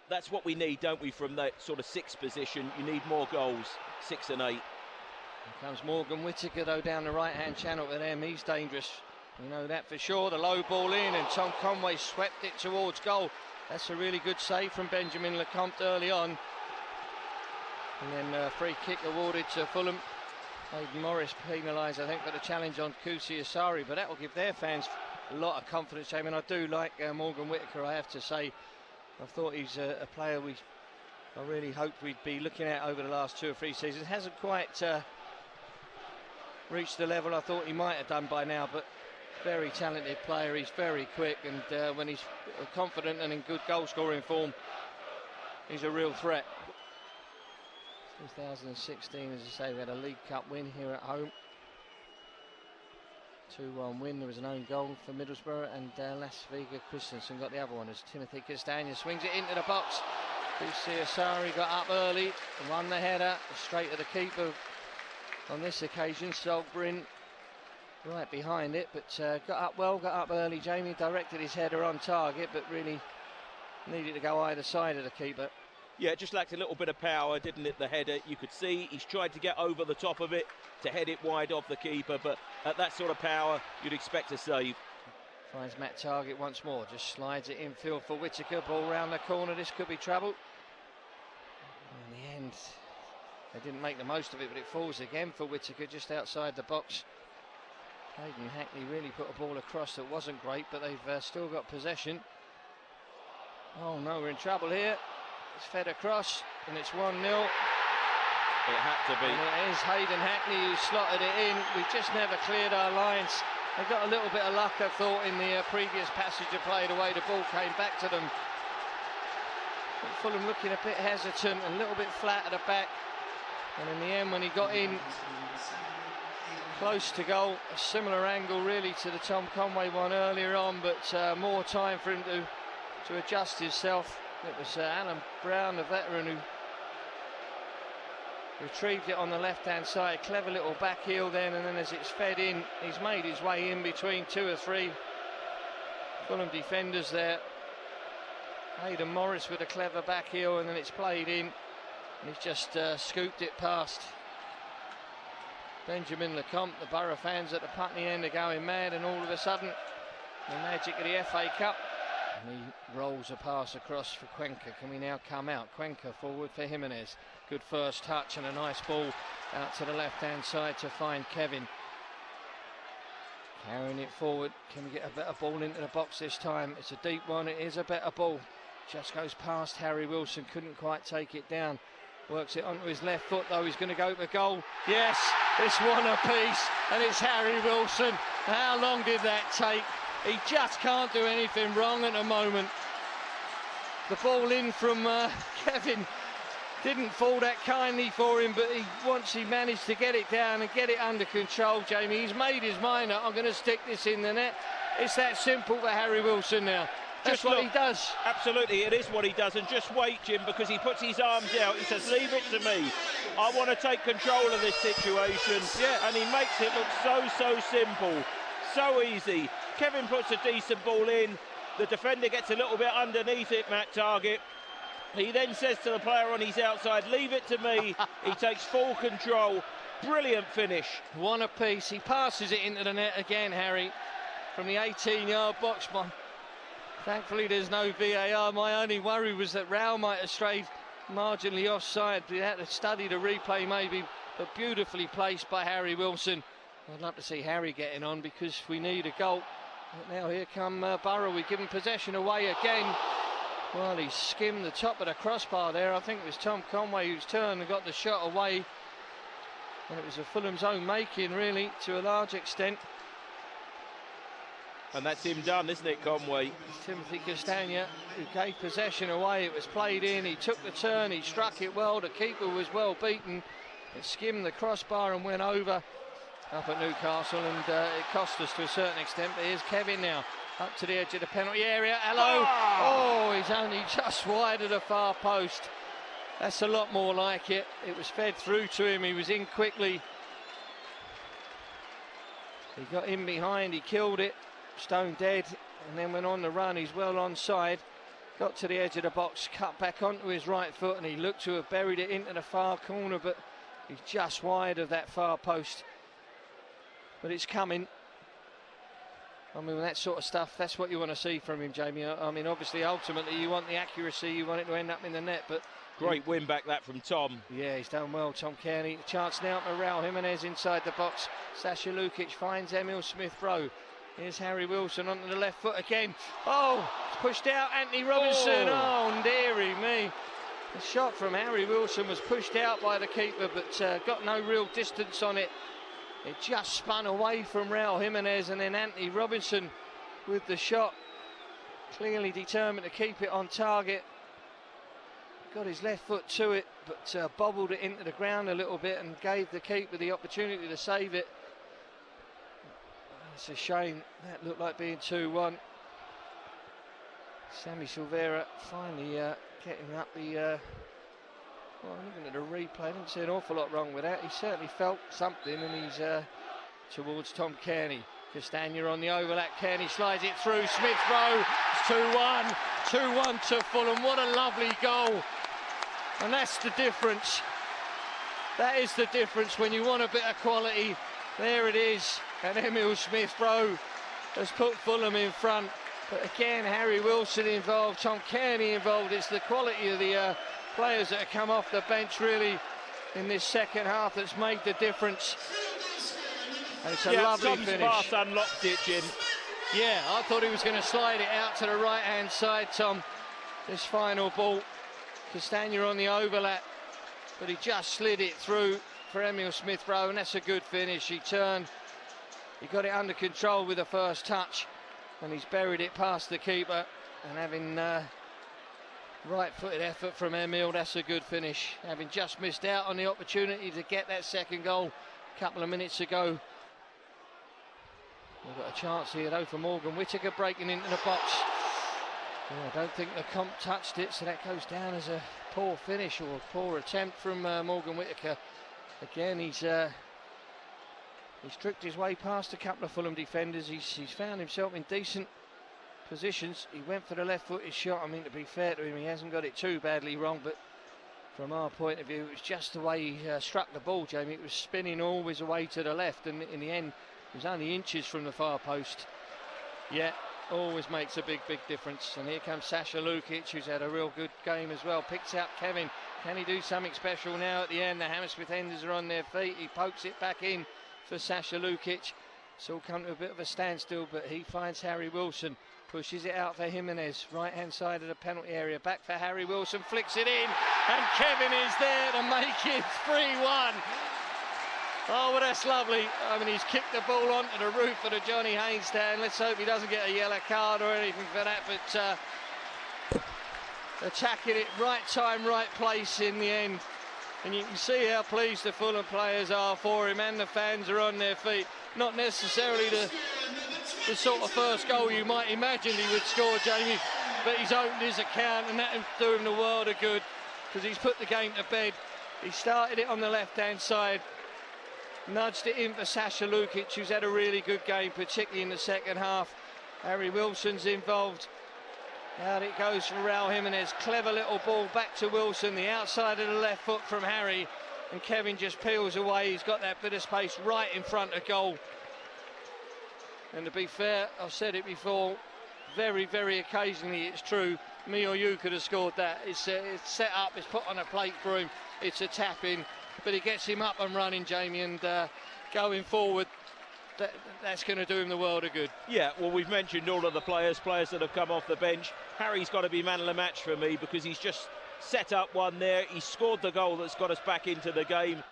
that's what we need, don't we, from that sort of 6th position? You need more goals, 6 and 8. Here comes Morgan Whittaker, though, down the right-hand channel to them. He's dangerous. You know that for sure. The low ball in, and Tom Conway swept it towards goal. That's a really good save from Benjamin Lecomte early on. And then a free kick awarded to Fulham. Aidan Morris penalised, I think, for the challenge on Kusi Asari, but that will give their fans a lot of confidence. I mean, I do like Morgan Whittaker, I have to say. I thought he's a player I really hoped we'd be looking at over the last 2 or 3 seasons. Hasn't quite reached the level I thought he might have done by now, but very talented player. He's very quick, and when he's confident and in good goal scoring form, he's a real threat. 2016, as I say, we had a League Cup win here at home. 2-1 win. There was an own goal for Middlesbrough, and Lasviga Christensen got the other one as Timothy Castagna swings it into the box. Kusi Asari got up early and won the header straight to the keeper on this occasion. Solbrin right behind it, but got up well, got up early. Jamie directed his header on target, but really needed to go either side of the keeper. Yeah, it just lacked a little bit of power, didn't it, the header? You could see he's tried to get over the top of it to head it wide off the keeper, but at that sort of power, you'd expect a save. Finds Matt Targett once more, just slides it infield for Whittaker. Ball round the corner, this could be trouble. In the end, they didn't make the most of it, but it falls again for Whittaker just outside the box. Hayden Hackney really put a ball across that wasn't great, but they've still got possession. Oh no, we're in trouble here. It's fed across, and it's 1-0. It had to be. And it is Hayden Hackney who slotted it in. We just never cleared our lines. They got a little bit of luck, I thought, in the previous passage of play, the way the ball came back to them. But Fulham looking a bit hesitant and a little bit flat at the back. And in the end, when he got in close to goal, a similar angle really to the Tom Conway one earlier on, but more time for him to adjust himself. It was Alan Brown, the veteran, who retrieved it on the left-hand side. Clever little back heel then, and then as it's fed in, he's made his way in between 2 or 3 Fulham defenders there. Aidan Morris with a clever back heel, and then it's played in, and he's just scooped it past Benjamin Lecomte. The Boro fans at the Putney end are going mad, and all of a sudden, the magic of the FA Cup. And he rolls a pass across for Cuenca. Can we now come out? Cuenca forward for Jimenez. Good first touch and a nice ball out to the left-hand side to find Kevin. Carrying it forward. Can we get a better ball into the box this time? It's a deep one. It is a better ball. Just goes past Harry Wilson. Couldn't quite take it down. Works it onto his left foot, though. He's going to go for goal. Yes, it's one apiece, and it's Harry Wilson. How long did that take? He just can't do anything wrong at the moment. The ball in from Kevin didn't fall that kindly for him, but once he managed to get it down and get it under control, Jamie, he's made his mind up. I'm going to stick this in the net. It's that simple for Harry Wilson now. That's what he does. Absolutely, it is what he does. And just wait, Jim, because he puts his arms out. He says, leave it to me. I want to take control of this situation. Yeah. And he makes it look so simple, so easy. Kevin puts a decent ball in. The defender gets a little bit underneath it, Matt Targett. He then says to the player on his outside, leave it to me. He takes full control. Brilliant finish. One apiece. He passes it into the net again, Harry, from the 18-yard box. Thankfully, there's no VAR. My only worry was that Rao might have strayed marginally offside. We had to study the replay maybe, but beautifully placed by Harry Wilson. I'd love to see Harry getting on because we need a goal. But now here come Boro. We give him possession away again. Well, he skimmed the top of the crossbar there. I think it was Tom Conway who's turned and got the shot away. And it was a Fulham's own making, really, to a large extent. And that's him done, isn't it, Conway? Timothy Castagna, who gave possession away. It was played in. He took the turn. He struck it well. The keeper was well beaten. It skimmed the crossbar and went over up at Newcastle, and it cost us to a certain extent. But here's Kevin now, up to the edge of the penalty area. Hello. Oh, he's only just wide of the far post. That's a lot more like it. It was fed through to him. He was in quickly. He got in behind. He killed it. Stone dead, and then went on the run. He's well onside. got to the edge of the box, cut back onto his right foot, and he looked to have buried it into the far corner, but he's just wide of that far post. But it's coming. I mean, that sort of stuff, that's what you want to see from him, Jamie. I mean, obviously, ultimately, you want the accuracy, you want it to end up in the net, but... Great win back that from Tom. Yeah, he's done well, Tom Kearney. The chance now to Raul Jimenez inside the box. Sasha Lukic finds Emil Smith-Rowe. Here's Harry Wilson onto the left foot again. Oh, it's pushed out, Anthony Robinson. Oh, dearie me. The shot from Harry Wilson was pushed out by the keeper, but got no real distance on it. It just spun away from Raul Jimenez, and then Anthony Robinson with the shot. Clearly determined to keep it on target. Got his left foot to it, but bobbled it into the ground a little bit and gave the keeper the opportunity to save it. It's a shame. That looked like being 2-1. Sammy Silvera finally getting up the... well, looking at the replay, I didn't see an awful lot wrong with that. He certainly felt something, and he's towards Tom Kearney. Castagna on the overlap. Kearney slides it through. Smith-Rowe. It's 2-1. 2-1 to Fulham. What a lovely goal. And that's the difference. That is the difference when you want a bit of quality. There it is. And Emil Smith-Rowe has put Fulham in front. But again, Harry Wilson involved, Tom Kearney involved. It's the quality of the players that have come off the bench really in this second half that's made the difference. And it's a lovely Tom's finish. pass unlocked it, Jim. Yeah, I thought he was going to slide it out to the right-hand side, Tom. This final ball, Castagna on the overlap, but he just slid it through for Emil Smith-Rowe, and that's a good finish. He turned, he got it under control with the first touch, and he's buried it past the keeper, and having right-footed effort from Emil, that's a good finish. Having just missed out on the opportunity to get that second goal a couple of minutes ago. We've got a chance here though for Morgan Whittaker breaking into the box. Yeah, I don't think the comp touched it, so that goes down as a poor finish or a poor attempt from Morgan Whittaker. Again, he's tricked his way past a couple of Fulham defenders. He's found himself in decent positions. He went for the left-footed shot. I mean, to be fair to him, he hasn't got it too badly wrong, but from our point of view, it was just the way he struck the ball, Jamie. It was spinning always away to the left, and in the end, it was only inches from the far post. Yeah, always makes a big difference. And here comes Sasha Lukic, who's had a real good game as well. Picks out Kevin. Can he do something special now at the end? The Hammersmith Enders are on their feet. He pokes it back in for Sasha Lukic. It's all come to a bit of a standstill, but he finds Harry Wilson. Pushes it out for Jimenez, right-hand side of the penalty area. Back for Harry Wilson, flicks it in, and Kevin is there to make it 3-1. Oh, well, that's lovely. I mean, he's kicked the ball onto the roof of the Johnny Haynes stand. Let's hope he doesn't get a yellow card or anything for that, but attacking it, right time, right place in the end. And you can see how pleased the Fulham players are for him, and the fans are on their feet. Not necessarily the sort of first goal you might imagine he would score, Jamie, but he's opened his account, and that'll do him the world of good, because he's put the game to bed. He started it on the left-hand side, nudged it in for Sasha Lukic, who's had a really good game, particularly in the second half. Harry Wilson's involved. Out it goes for Raul Jimenez. Clever little ball back to Wilson, the outside of the left foot from Harry, and Kevin just peels away. He's got that bit of space right in front of goal. And to be fair, I've said it before, very occasionally it's true, me or you could have scored that. It's set up, it's put on a plate for him, it's a tap in, but it gets him up and running, Jamie, and going forward, that's going to do him the world of good. Yeah, well, we've mentioned all of the players that have come off the bench. Harry's got to be man of the match for me, because he's just set up one there. He scored the goal that's got us back into the game.